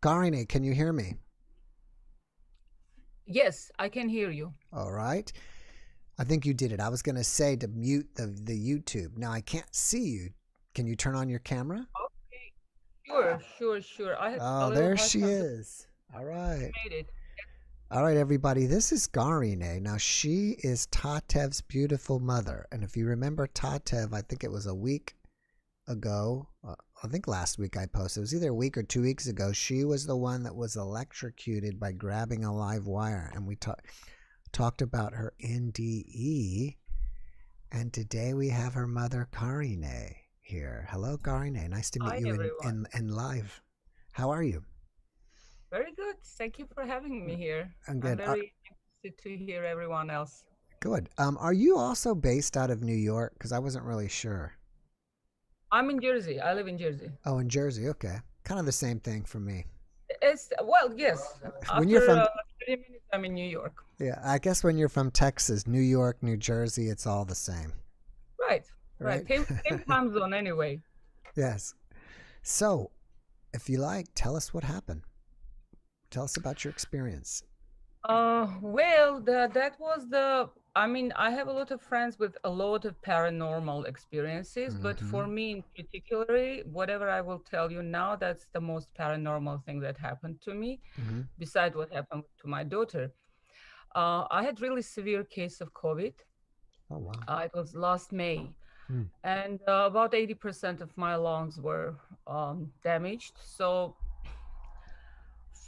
Karine, can you hear me? Yes, I can hear you. All right. I think you did it. I was going to say to mute the YouTube. Now I can't see you. Can you turn on your camera? Okay, sure. I had a Oh, little there hard she time to is. All right. made it. All right, everybody. This is Garine. Now, she is Tatev's beautiful mother. And if you remember Tatev, I think it was a week ago. I think last week I posted. It was either a week or 2 weeks ago. She was the one that was electrocuted by grabbing a live wire. And we talked about her NDE. And today we have her mother, Karine, here. Hello, Karine. Nice to meet Hi you in, everyone. in, in live. How are you? Very good. Thank you for having me here. I'm I'm good. very interested to hear everyone else. Good. Are you also based out of New York? Because I wasn't really sure. I'm in Jersey. I live in Jersey. Oh, in Jersey. Okay. Kind of the same thing for me. It's well, yes. When you're After from, 30 minutes, I'm in New York. yeah, I guess when you're from Texas, New York, New Jersey, it's all the same, Right, right. right? Same time zone anyway. Yes. So, if you like, tell us what happened. Tell us about your experience. Well, that was the. I mean, I have a lot of friends with a lot of paranormal experiences, but Mm-hmm. for me in particular, whatever I will tell you now, that's the most paranormal thing that happened to me, Mm-hmm. besides what happened to my daughter. I had really severe case of COVID. Oh, wow. It was last May, Mm. and about 80% of my lungs were damaged. So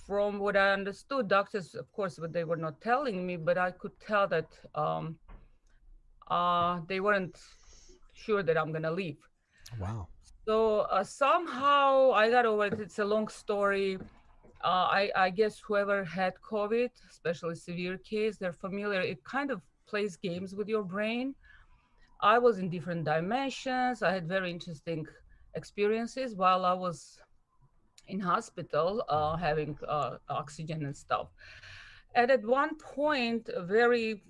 from what I understood, doctors, of course, but they were not telling me, but I could tell that they weren't sure that I'm gonna leave. Wow. So somehow I got over it. It's a long story. I guess whoever had COVID, especially severe case, they're familiar. It kind of plays games with your brain. I was in different dimensions. I had very interesting experiences while I was in hospital, having oxygen and stuff. And at one point, a very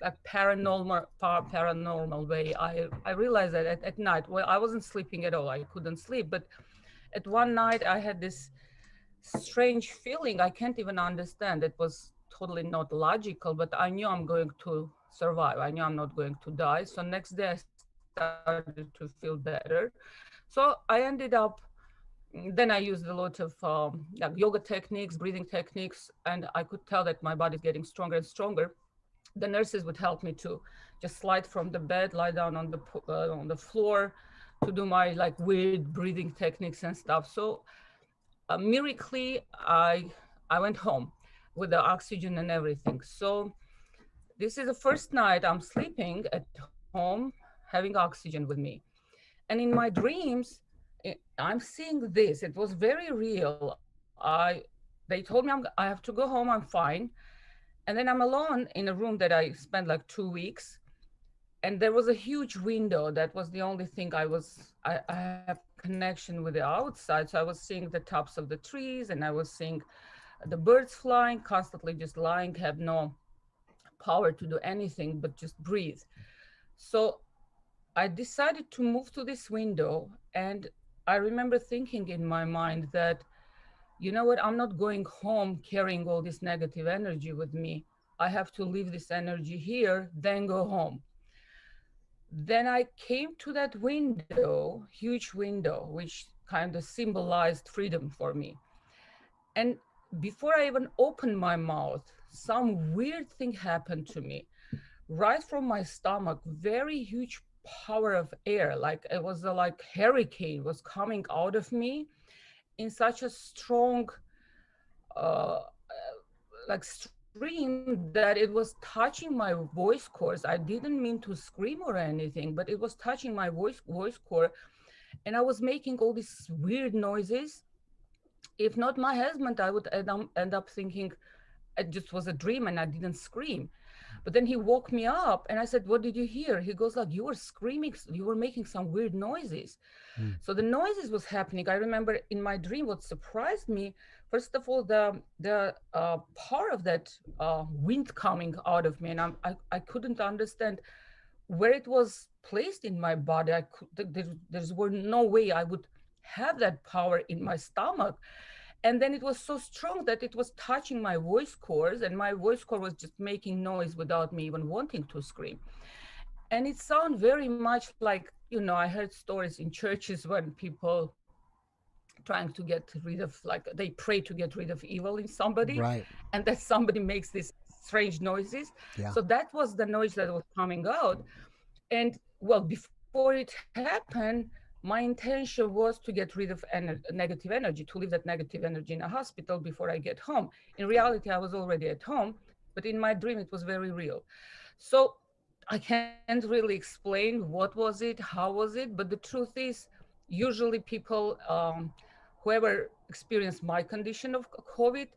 like paranormal way, I realized that at night, well, I wasn't sleeping at all. I couldn't sleep, but at one night I had this strange feeling. I can't even understand. It was totally not logical, but I knew I'm going to survive. I knew I'm not going to die. So next day I started to feel better. So I ended up then I used a lot of like yoga techniques, breathing techniques, and I could tell that my body is getting stronger and stronger. The nurses would help me to just slide from the bed, lie down on the floor, to do my like weird breathing techniques and stuff. So miraculously, I went home with the oxygen and everything. So this is the first night I'm sleeping at home, having oxygen with me. And in my dreams, I'm seeing this. It was very real. They told me I have to go home. I'm fine. And then I'm alone in a room that I spent like 2 weeks. And there was a huge window. That was the only thing I have connection with the outside. So I was seeing the tops of the trees and I was seeing the birds flying, constantly just lying, have no power to do anything but just breathe. So I decided to move to this window, and I remember thinking in my mind that, you know what, I'm not going home carrying all this negative energy with me. I have to leave this energy here, then go home. Then I came to that window, huge window, which kind of symbolized freedom for me. And before I even opened my mouth, some weird thing happened to me. Right from my stomach, very huge power of air, like it was a like hurricane was coming out of me in such a strong uh, like stream that it was touching my voice cords. I didn't mean to scream or anything, but it was touching my voice cord, and I was making all these weird noises. If not my husband, I would end up thinking it just was a dream and I didn't scream. But then he woke me up and I said, "What did you hear?" He goes like, "You were screaming, you were making some weird noises." Mm. So the noises was happening. I remember in my dream what surprised me, first of all, the power of that wind coming out of me, and I couldn't understand where it was placed in my body. There were no way I would have that power in my stomach. And then it was so strong that it was touching my voice cords, and my voice cord was just making noise without me even wanting to scream. And it sounded very much like, I heard stories in churches when people trying to get rid of, like, they pray to get rid of evil in somebody, Right. and that somebody makes these strange noises. Yeah. So that was the noise that was coming out. And well, before it happened, my intention was to get rid of negative energy, to leave that negative energy in a hospital before I get home. In reality, I was already at home, but in my dream, it was very real. So I can't really explain what was it, how was it, but the truth is, usually people, whoever experienced my condition of COVID,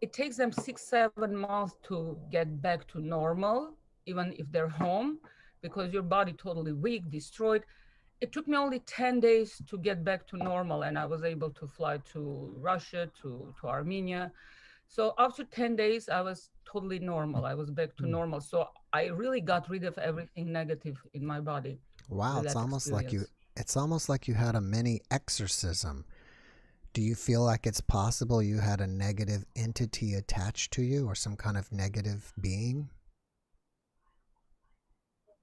it takes them 6, 7 months to get back to normal, even if they're home, because your body totally weak, destroyed. It took me only 10 days to get back to normal, and I was able to fly to Russia, to Armenia. So after 10 days, I was totally normal. I was back to Mm. normal. So I really got rid of everything negative in my body Wow, with that experience. it's almost like you had a mini exorcism. Do you feel like it's possible you had a negative entity attached to you or some kind of negative being?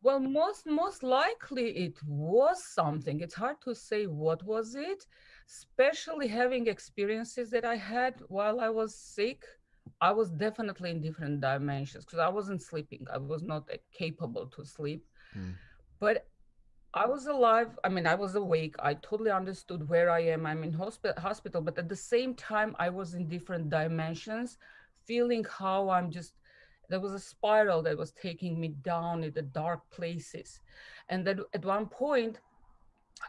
Well, most likely it was something. It's hard to say what was it, especially having experiences that I had while I was sick. I was definitely in different dimensions because I wasn't sleeping. I was not capable to sleep. Mm. But I was alive. I mean, I was awake. I totally understood where I am. I'm in hospital, but at the same time, I was in different dimensions, feeling how I'm just. There was a spiral that was taking me down in the dark places, and then at one point,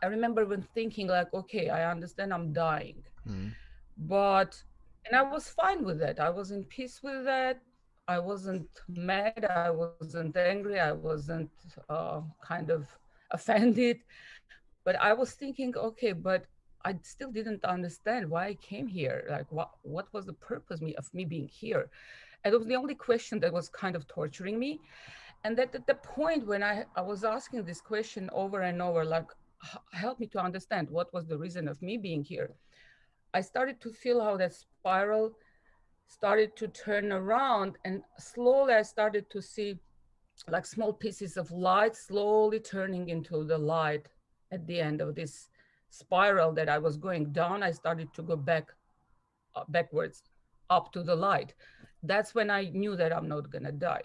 I remember when thinking like, okay, I understand I'm dying, Mm. but and I was fine with that. I was in peace with that. I wasn't mad. I wasn't angry. I wasn't kind of offended. But I was thinking, okay, but I still didn't understand why I came here. Like, what was the purpose of me being here? And it was the only question that was kind of torturing me. And that at the point when I was asking this question over and over, like, help me to understand what was the reason of me being here. I started to feel how that spiral started to turn around, and slowly I started to see like small pieces of light slowly turning into the light at the end of this spiral that I was going down. I started to go backwards up to the light. That's when I knew that I'm not gonna die.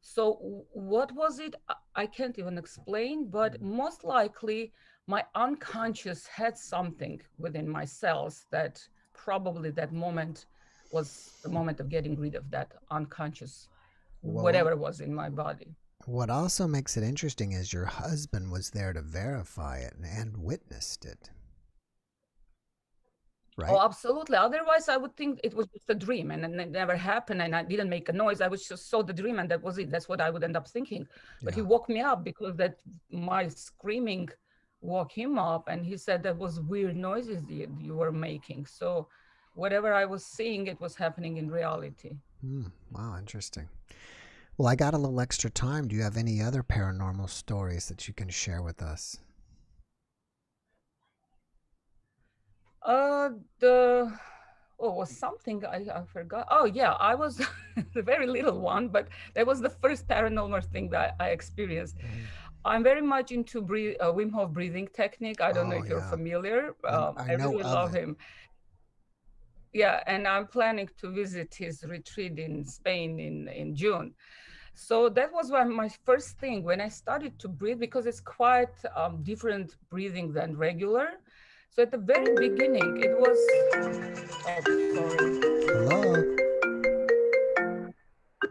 So what was it? I can't even explain, but most likely my unconscious had something within my cells that probably that moment was the moment of getting rid of that unconscious, Well, whatever was in my body. what also makes it interesting is your husband was there to verify it and witnessed it, Oh, right? absolutely. Otherwise, I would think it was just a dream and it never happened and I didn't make a noise. I was just saw the dream and that was it. That's what I would end up thinking. But he Yeah. woke me up because that my screaming woke him up and he said that was weird noises you were making. So whatever I was seeing, it was happening in reality. Wow, interesting. Well, I got a little extra time. Do you have any other paranormal stories that you can share with us? The was something I forgot. Oh yeah, I was the very little one, but that was the first paranormal thing that I experienced. Mm. I'm very much into Wim Hof breathing technique. I don't know Oh, if you're yeah. familiar. I I know really of love it. him. Yeah, and I'm planning to visit his retreat in Spain in June. So that was my first thing when I started to breathe because it's quite different breathing than regular. So at the very beginning, it was. Oh, sorry. Hello?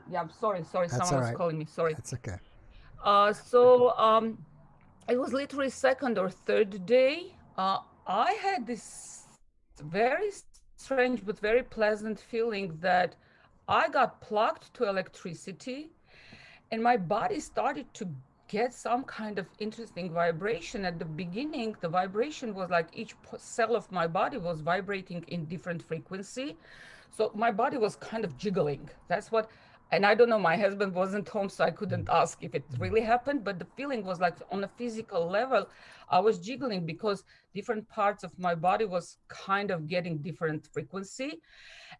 Yeah, I'm sorry. Sorry, That's someone all was right. calling me. Sorry. That's okay. So it was literally second or third day. I had this very strange but very pleasant feeling that I got plugged to electricity and my body started to get some kind of interesting vibration. At the beginning, the vibration was like each cell of my body was vibrating in different frequency. So my body was kind of jiggling. That's what And I don't know, my husband wasn't home, so I couldn't ask if it Mm. really happened, but the feeling was like on a physical level, I was jiggling because different parts of my body was kind of getting different frequency.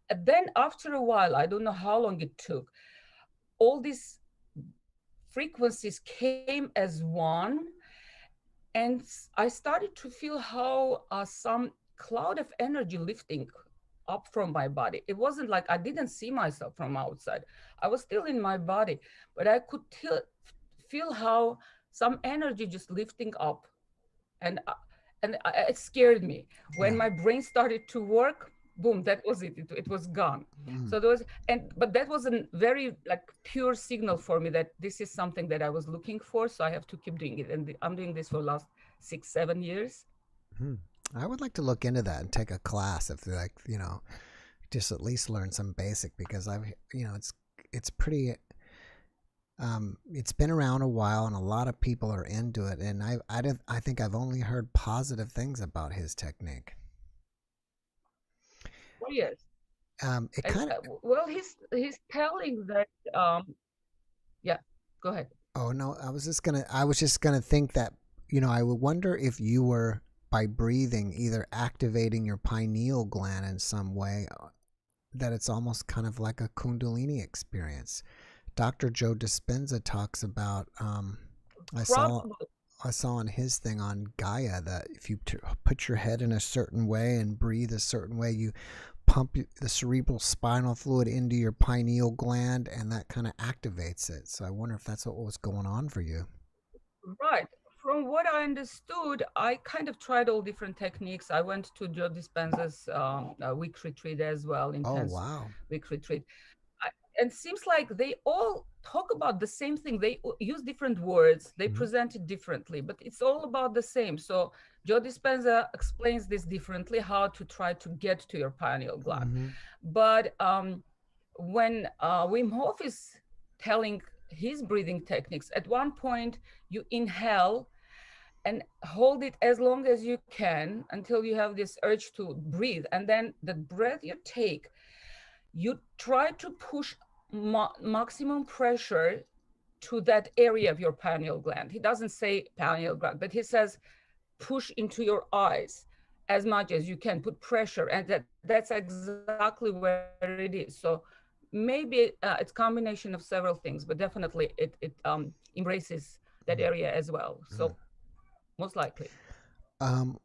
And then after a while, I don't know how long it took, all these frequencies came as one, and I started to feel how some cloud of energy lifting up from my body. It wasn't like I didn't see myself from outside. I was still in my body, but I could feel how some energy just lifting up, and it scared me. When Yeah. my brain started to work, boom, that was it. It was gone. Mm. So there was, and but that was a very like pure signal for me that this is something that I was looking for, so I have to keep doing it, and I'm doing this for the last 6 7 years. Hmm. I would like to look into that and take a class if like, just at least learn some basic because it's pretty it's been around a while and a lot of people are into it and I think I've only heard positive things about his technique. Oh yes. It kind of Well, he's telling that. Yeah, go ahead. Oh no, I was just gonna think that I would wonder if you were by breathing either activating your pineal gland in some way that it's almost kind of like a kundalini experience. Dr. Joe Dispenza talks about I saw Probably. I saw on his thing on Gaia that if you put your head in a certain way and breathe a certain way, you pump the cerebral spinal fluid into your pineal gland and that kind of activates it. So I wonder if that's what was going on for you. Right. From what I understood, I kind of tried all different techniques. I went to Joe Dispenza's week retreat as well, Oh, intense wow. week retreat. I, and it seems like they all talk about the same thing. They use different words, they Mm-hmm. present it differently, but it's all about the same. So Joe Dispenza explains this differently, how to try to get to your pineal gland. Mm-hmm. But when Wim Hof is telling his breathing techniques, at one point you inhale and hold it as long as you can until you have this urge to breathe. And then the breath you take, you try to push maximum pressure to that area of your pineal gland. He doesn't say pineal gland, but he says push into your eyes as much as you can, put pressure, and that's exactly where it is. So maybe it's combination of several things, but definitely it embraces that area as well. So Mm-hmm. most likely.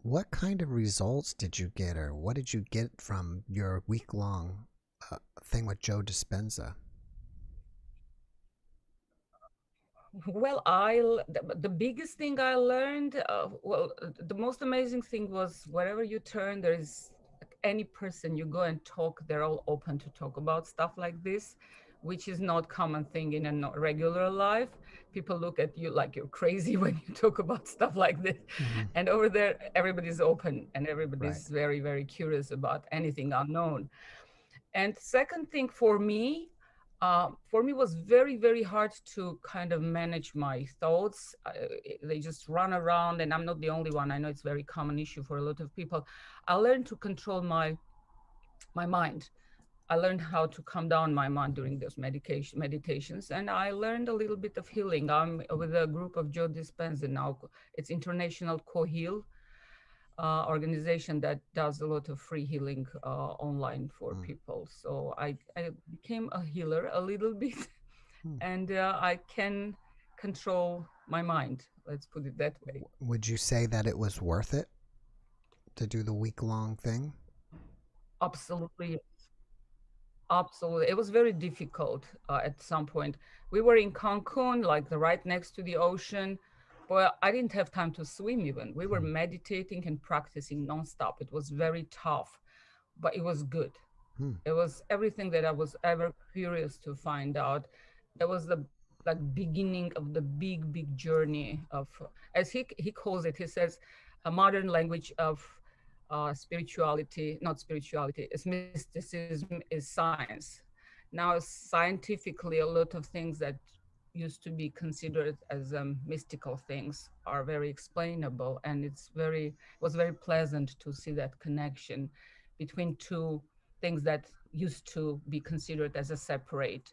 What kind of results did you get, or what did you get from your week long thing with Joe Dispenza? Well, the biggest thing I learned, the most amazing thing was wherever you turn, there is any person you go and talk, they're all open to talk about stuff like this, which is not common thing in a regular life. People look at you like you're crazy when you talk about stuff like this. Mm-hmm. And over there, everybody's open and Right. everybody's very, very curious about anything unknown. And second thing for me was very, very hard to kind of manage my thoughts. They just run around, and I'm not the only one. I know it's a very common issue for a lot of people. I learned to control my mind. I learned how to calm down my mind during those meditations, and I learned a little bit of healing. I'm with a group of Joe Dispenza now. It's International Co-Heal organization that does a lot of free healing online for Mm. people. So I became a healer a little bit, Hmm. and I can control my mind. Let's put it that way. Would you say that it was worth it to do the week long thing? Absolutely, absolutely. It was very difficult at some point. We were in Cancun, like the right next to the ocean. But I didn't have time to swim even. We were Hmm. meditating and practicing nonstop. It was very tough, but it was good. Hmm. It was everything that I was ever curious to find out. It was the like beginning of the big journey of, as he calls it, he says, a modern language of spirituality, not spirituality, it's mysticism, is science. Now, scientifically, a lot of things that used to be considered as mystical things are very explainable, and it was very pleasant to see that connection between two things that used to be considered as a separate.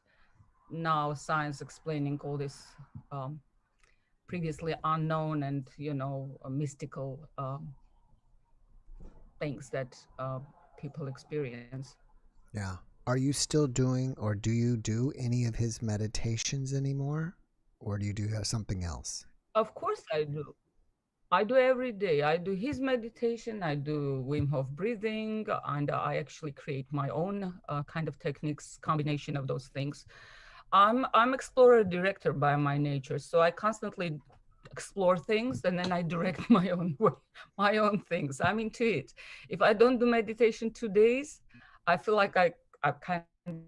now science explaining all this um, previously unknown and mystical things that people experience. Yeah. Are you still doing, or do you do any of his meditations anymore? Or do you do something else? Of course, I do. I do every day. I do his meditation. I do Wim Hof breathing, and I actually create my own kind of techniques, combination of those things. I'm explorer director by my nature, so I constantly explore things and then I direct my own way, my own things. I'm into it. If I don't do meditation 2 days, I feel like I kind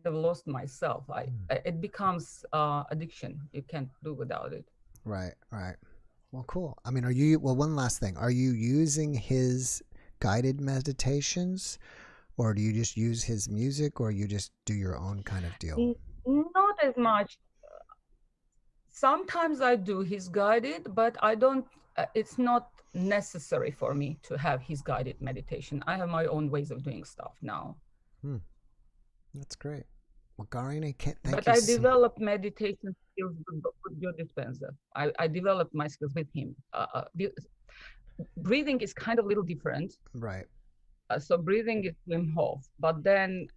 of lost myself. Hmm. It becomes addiction. You can't do without it. Right, right. Well, cool. I mean, well, one last thing. Are you using his guided meditations, or do you just use his music, or you just do your own kind of deal? Not as much. Sometimes I do his guided, but I don't, it's not necessary for me to have his guided meditation. I have my own ways of doing stuff now. Hmm. That's great. Well, Garine, thank But you I so. developed meditation skills with Joe Dispenza. I developed my skills with him. Breathing is kind of a little different. Right. So breathing is Wim Hof, but then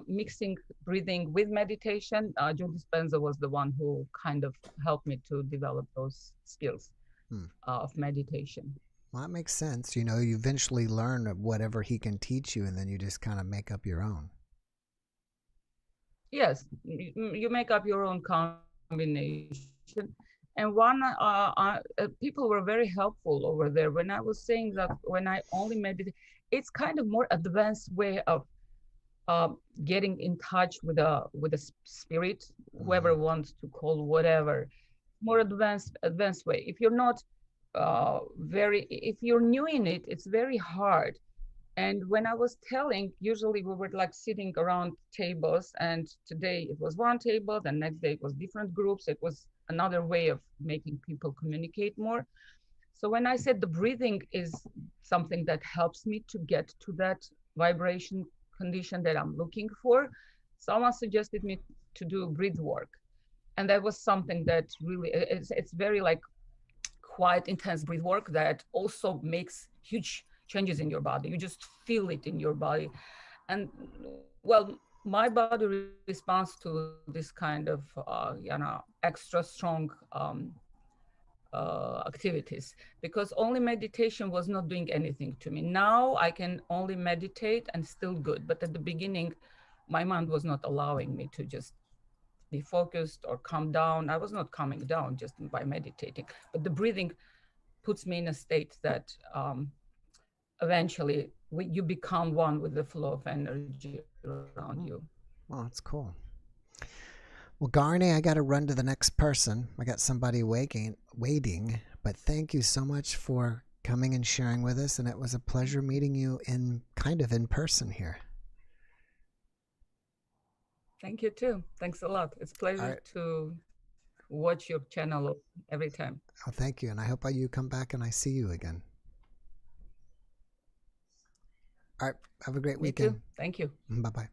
mixing breathing with meditation, Joe Dispenza was the one who kind of helped me to develop those skills Hmm. of meditation. Well, that makes sense. You eventually learn whatever he can teach you, and then you just kind of make up your own. Yes, you make up your own combination. And people were very helpful over there when I was saying that when I only meditate, it's kind of more advanced way of uh, getting in touch with a spirit, Mm-hmm. whoever wants to call whatever, more advanced way. If you're not if you're new in it, it's very hard. And when I was telling, usually we were like sitting around tables, and today it was one table, the next day it was different groups. It was another way of making people communicate more. So when I said the breathing is something that helps me to get to that vibration condition that I'm looking for, someone suggested me to do breath work. And that was something that really, it's very like quite intense breath work that also makes huge changes in your body. You just feel it in your body. And well, my body responds to this kind of, extra strong activities, because only meditation was not doing anything to me. Now I can only meditate and still good. But at the beginning, my mind was not allowing me to just be focused or calm down. I was not calming down just by meditating. But the breathing puts me in a state that eventually you become one with the flow of energy around you. Hmm. Well, that's cool. Well, Garni, I got to run to the next person. I got somebody waiting. But thank you so much for coming and sharing with us, and it was a pleasure meeting you in person here. Thank you too. Thanks a lot. It's a All pleasure right. to watch your channel every time. Oh, thank you, and I hope you come back and I see you again. All right. Have a great Me too. weekend. Thank you. Bye bye.